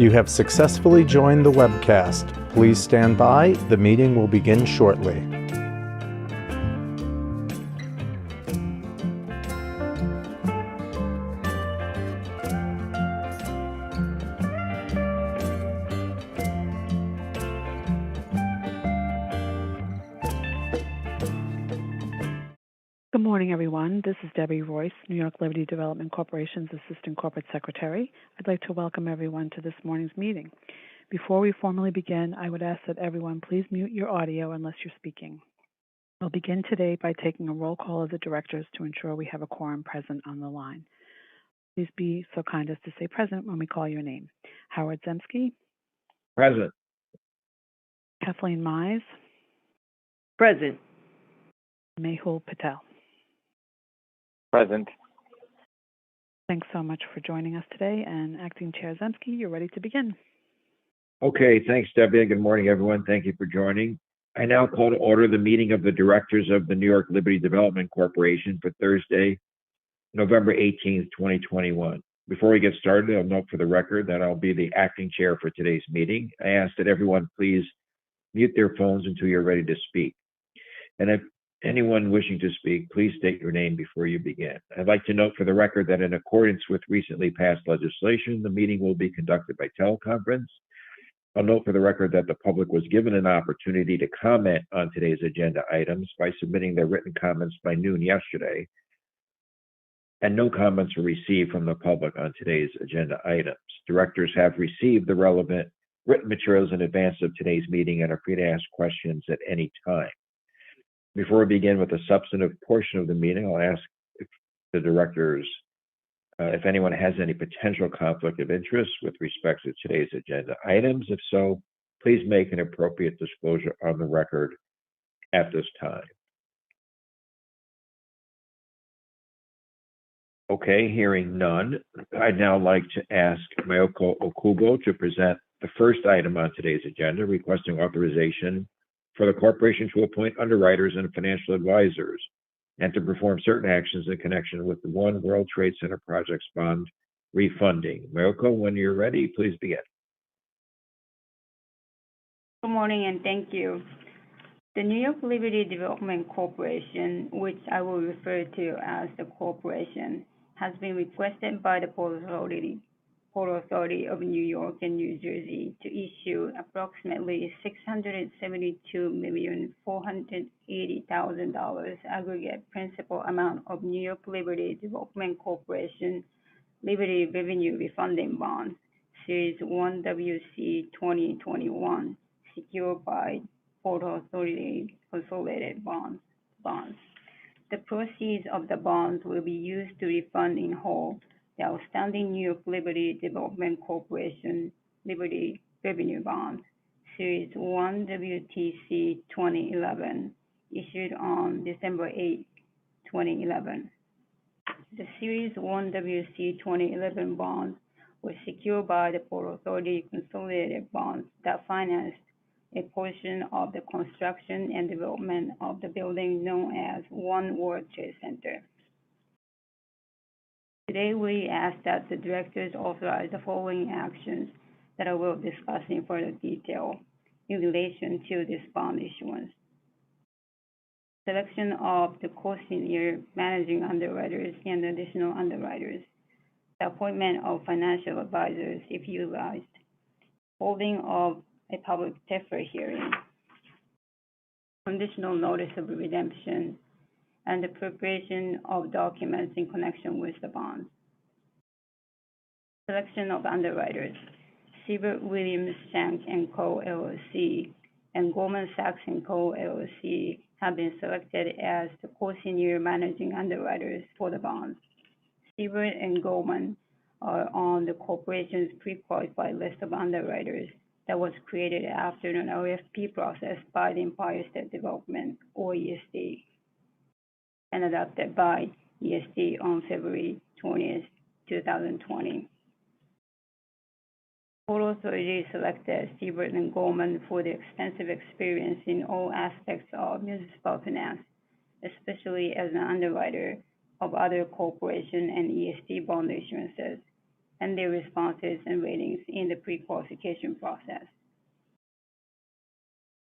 You have successfully joined the webcast. Please stand by. The meeting will begin shortly. Good morning, everyone. This is Debbie Royce, New York Liberty Development Corporation's Assistant Corporate Secretary. I'd like to welcome everyone to this morning's meeting. Before we formally begin, I would ask that everyone please mute your audio unless you're speaking. We'll begin today by taking a roll call of the directors to ensure we have a quorum present on the line. Please be so kind as to say present when we call your name. Howard Zemsky. Present. Kathleen Mize. Present. Mehul Patel. Present. Thanks so much for joining us today. And Acting Chair Zemsky, you're ready to begin. Okay, thanks, Debbie. Good morning, everyone. Thank you for joining. I now call to order the meeting of the directors of the New York Liberty Development Corporation for Thursday, November 18th, 2021. Before we get started, I'll note for the record that I'll be the acting chair for today's meeting. I ask that everyone please mute their phones until you're ready to speak. And if anyone wishing to speak, please state your name before you begin. I'd like to note for the record that in accordance with recently passed legislation, the meeting will be conducted by teleconference. I'll note for the record that the public was given an opportunity to comment on today's agenda items by submitting their written comments by noon yesterday, and no comments were received from the public on today's agenda items. Directors have received the relevant written materials in advance of today's meeting and are free to ask questions at any time. Before we begin with the substantive portion of the meeting, I'll ask the directors if anyone has any potential conflict of interest with respect to today's agenda items. If so, please make an appropriate disclosure on the record at this time. Okay, hearing none, I'd now like to ask Mayoko Okubo to present the first item on today's agenda, requesting authorization for the corporation to appoint underwriters and financial advisors and to perform certain actions in connection with the One World Trade Center project's bond refunding. Mayoko, when you're ready, please begin. Good morning and thank you. The New York Liberty Development Corporation, which I will refer to as the corporation, has been requested by the Port Authority of New York and New Jersey to issue approximately $672,480,000 aggregate principal amount of New York Liberty Development Corporation Liberty Revenue Refunding Bonds, Series 1 WC 2021, secured by Port Authority Consolidated Bonds. The proceeds of the bonds will be used to refund in whole the outstanding New York Liberty Development Corporation Liberty Revenue Bonds, Series 1 WTC 2011, issued on December 8, 2011. The Series 1 WC 2011 bonds were secured by the Port Authority Consolidated Bonds that financed a portion of the construction and development of the building known as One World Trade Center. Today, we ask that the directors authorize the following actions that I will discuss in further detail in relation to this bond issuance. Selection of the co-senior managing underwriters and additional underwriters. The appointment of financial advisors if utilized. Holding of a public defer hearing. Conditional notice of redemption and the preparation of documents in connection with the bonds. Selection of underwriters. Siebert Williams Shank & Co. LLC and Goldman Sachs & Co. LLC have been selected as the co-senior managing underwriters for the bonds. Siebert and Goldman are on the corporation's pre-qualified list of underwriters that was created after an RFP process by the Empire State Development, or ESD, and adopted by ESD on February 20th, 2020. Port Authority selected Siebert and Goldman for their extensive experience in all aspects of municipal finance, especially as an underwriter of other corporation and ESD bond issuances, and their responses and ratings in the pre-qualification process.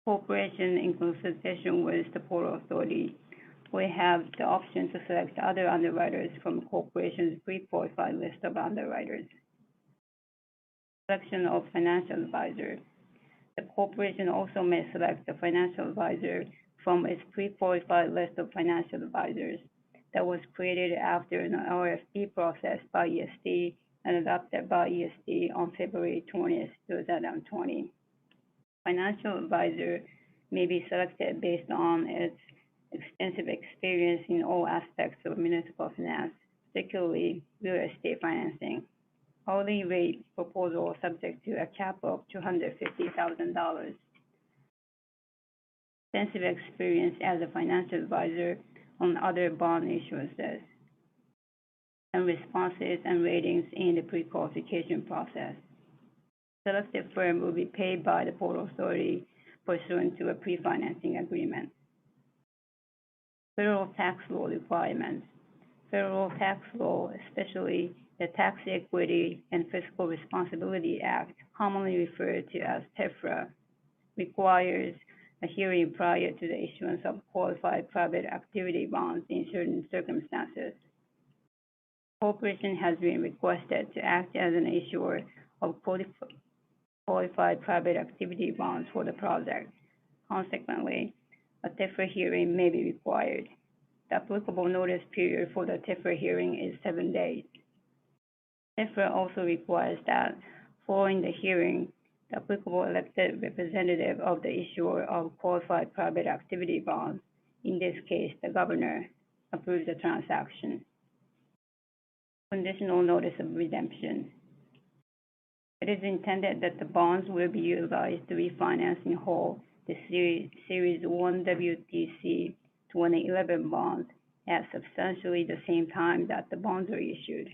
Cooperation in consultation with the Port Authority, we have the option to select other underwriters from corporation's pre-qualified list of underwriters. Selection of financial advisor. The corporation also may select a financial advisor from its pre-qualified list of financial advisors that was created after an RFP process by ESD and adopted by ESD on February 20th, 2020. Financial advisor may be selected based on its extensive experience in all aspects of municipal finance, particularly real estate financing. Hourly rate proposal subject to a cap of $250,000. Extensive experience as a financial advisor on other bond issuances, and responses and ratings in the pre-qualification process. Selected firm will be paid by the Port Authority pursuant to a pre-financing agreement. Federal tax law requirements. Federal tax law, especially the Tax Equity and Fiscal Responsibility Act, commonly referred to as TEFRA, requires a hearing prior to the issuance of qualified private activity bonds in certain circumstances. Corporation has been requested to act as an issuer of qualified private activity bonds for the project. Consequently, a TEFRA hearing may be required. The applicable notice period for the TEFRA hearing is 7 days. TEFRA also requires that, following the hearing, the applicable elected representative of the issuer of qualified private activity bonds, in this case the governor, approves the transaction. Conditional notice of redemption. It is intended that the bonds will be utilized to refinance in whole the Series 1 WTC 2011 bonds at substantially the same time that the bonds are issued.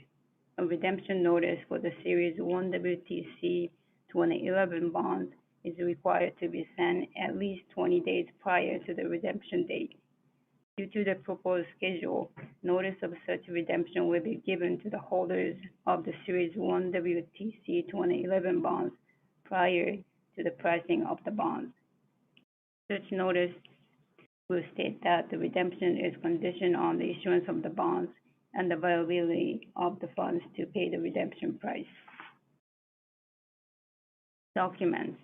A redemption notice for the Series 1 WTC 2011 bonds is required to be sent at least 20 days prior to the redemption date. Due to the proposed schedule, notice of such redemption will be given to the holders of the Series 1 WTC 2011 bonds prior to the pricing of the bonds. Such notice will state that the redemption is conditioned on the issuance of the bonds and the availability of the funds to pay the redemption price. Documents.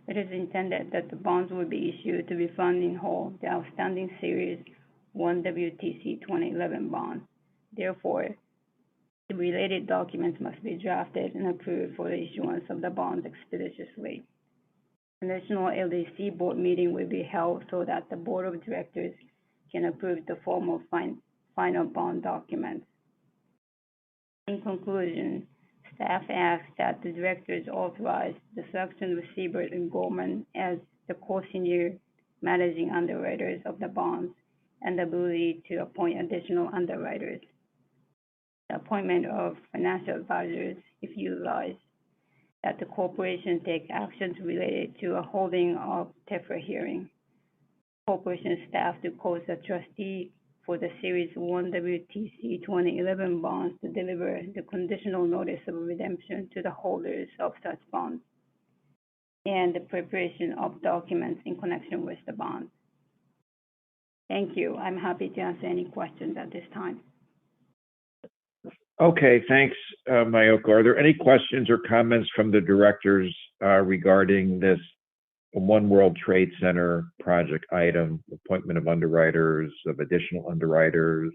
It is intended that the bonds will be issued to refund in whole the outstanding Series 1 WTC 2011 bonds. Therefore, the related documents must be drafted and approved for the issuance of the bonds expeditiously. A national LDC board meeting will be held so that the board of directors can approve the formal final bond documents. In conclusion, staff asks that the directors authorize the selection of Siebert and Goldman as the co-senior managing underwriters of the bonds and the ability to appoint additional underwriters. The appointment of financial advisors, if utilized, that the corporation take actions related to a holding of TEFRA hearing. Corporation staff to post a trustee for the Series 1 WTC 2011 bonds to deliver the conditional notice of redemption to the holders of such bonds, and the preparation of documents in connection with the bonds. Thank you. I'm happy to answer any questions at this time. Okay, thanks, Mayoko. Are there any questions or comments from the directors regarding this One World Trade Center project item, appointment of underwriters, of additional underwriters,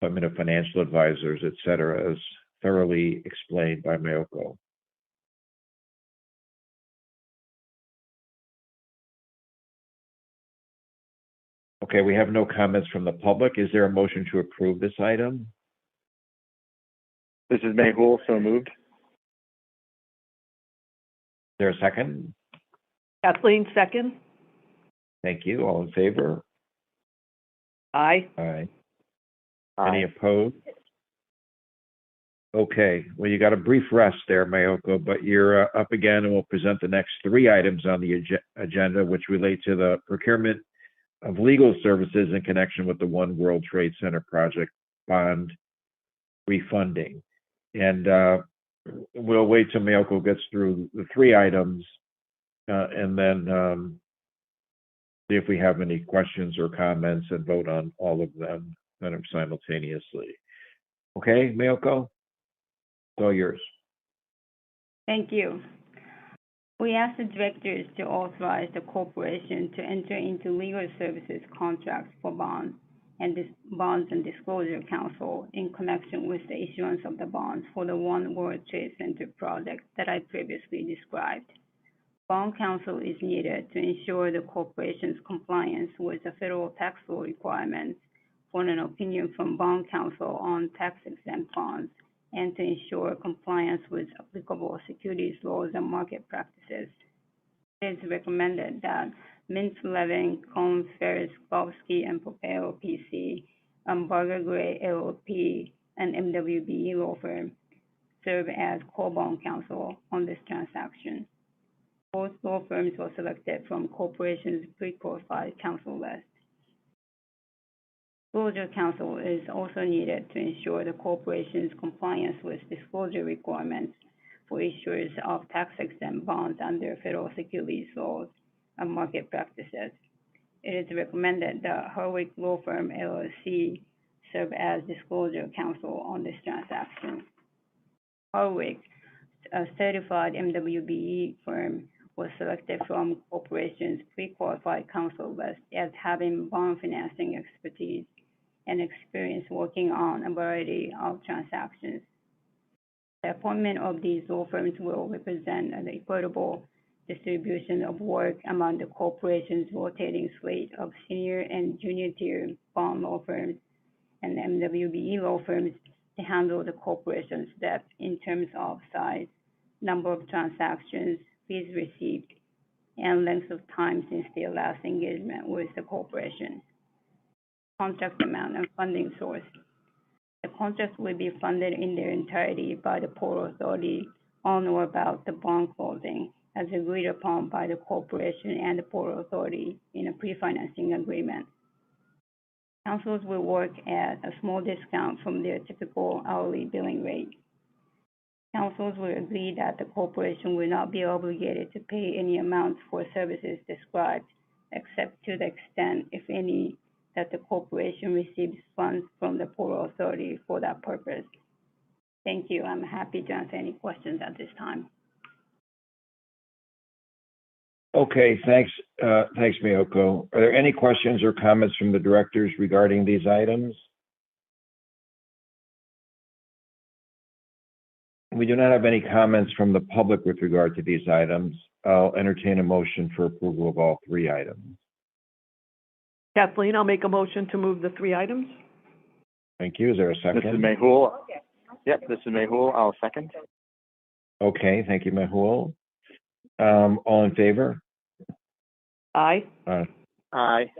appointment of financial advisors, et cetera, as thoroughly explained by Mayoko? Okay, we have no comments from the public. Is there a motion to approve this item? This is Mehul, so moved. Is there a second? Kathleen, second. Thank you. All in favor? Aye. Aye. Aye. Any opposed? Okay, well, you got a brief rest there, Mayoko, but you're up again, and we'll present the next 3 items on the agenda, which relate to the procurement of legal services in connection with the One World Trade Center project bond refunding. And we'll wait till Mayoko gets through the 3 items and then see if we have any questions or comments and vote on all of them kind of simultaneously. Okay, Mayoko? It's all yours. Thank you. We ask the directors to authorize the corporation to enter into legal services contracts for bonds and Disclosure Council in connection with the issuance of the bonds for the One World Trade Center project that I previously described. Bond counsel is needed to ensure the corporation's compliance with the federal tax law requirements for an opinion from bond counsel on tax-exempt bonds and to ensure compliance with applicable securities laws and market practices. It is recommended that Mintz Levin, Cohn, Ferris, Bobsky, and Popeo PC, Barger Gray LLP, and MWBE law firm serve as co-bond counsel on this transaction. Both law firms were selected from corporation's pre-qualified counsel list. Disclosure counsel is also needed to ensure the corporation's compliance with disclosure requirements for issuers of tax-exempt bonds under federal securities laws and market practices. It is recommended that Harwick Law Firm LLC serve as disclosure counsel on this transaction. Harwick, a certified MWBE firm, was selected from corporation's pre-qualified counsel list as having bond financing expertise and experience working on a variety of transactions. The appointment of these law firms will represent an equitable distribution of work among the corporation's rotating slate of senior and junior tier bond law firms and MWBE law firms to handle the corporation's debt in terms of size, number of transactions, fees received, and length of time since their last engagement with the corporation. Contract amount and funding source. The contract will be funded in their entirety by the Port Authority on or about the bond closing, as agreed upon by the corporation and the Port Authority in a pre-financing agreement. Counsels will work at a small discount from their typical hourly billing rate. Counsels will agree that the corporation will not be obligated to pay any amounts for services described, except to the extent, if any, that the corporation receives funds from the Port Authority for that purpose. Thank you. I'm happy to answer any questions at this time. Okay, thanks, Mayoko. Are there any questions or comments from the directors regarding these items? We do not have any comments from the public with regard to these items. I'll entertain a motion for approval of all 3 items. Kathleen, I'll make a motion to move the 3 items. Thank you. Is there a second? This is Mehul. Yep, this is Mehul. I'll second. Okay, thank you, Mehul. All in favor? Aye. Aye.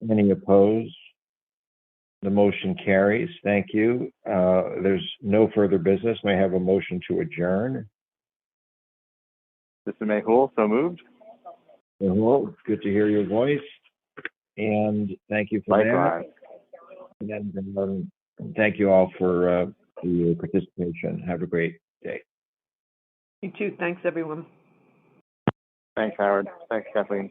Any opposed? The motion carries. Thank you. There's no further business. May I have a motion to adjourn? This is Mehul. So moved. Mehul, good to hear your voice. And thank you for Likewise. that. And thank you all for your participation. Have a great day. You too. Thanks, everyone. Thanks, Howard. Thanks, Kathleen.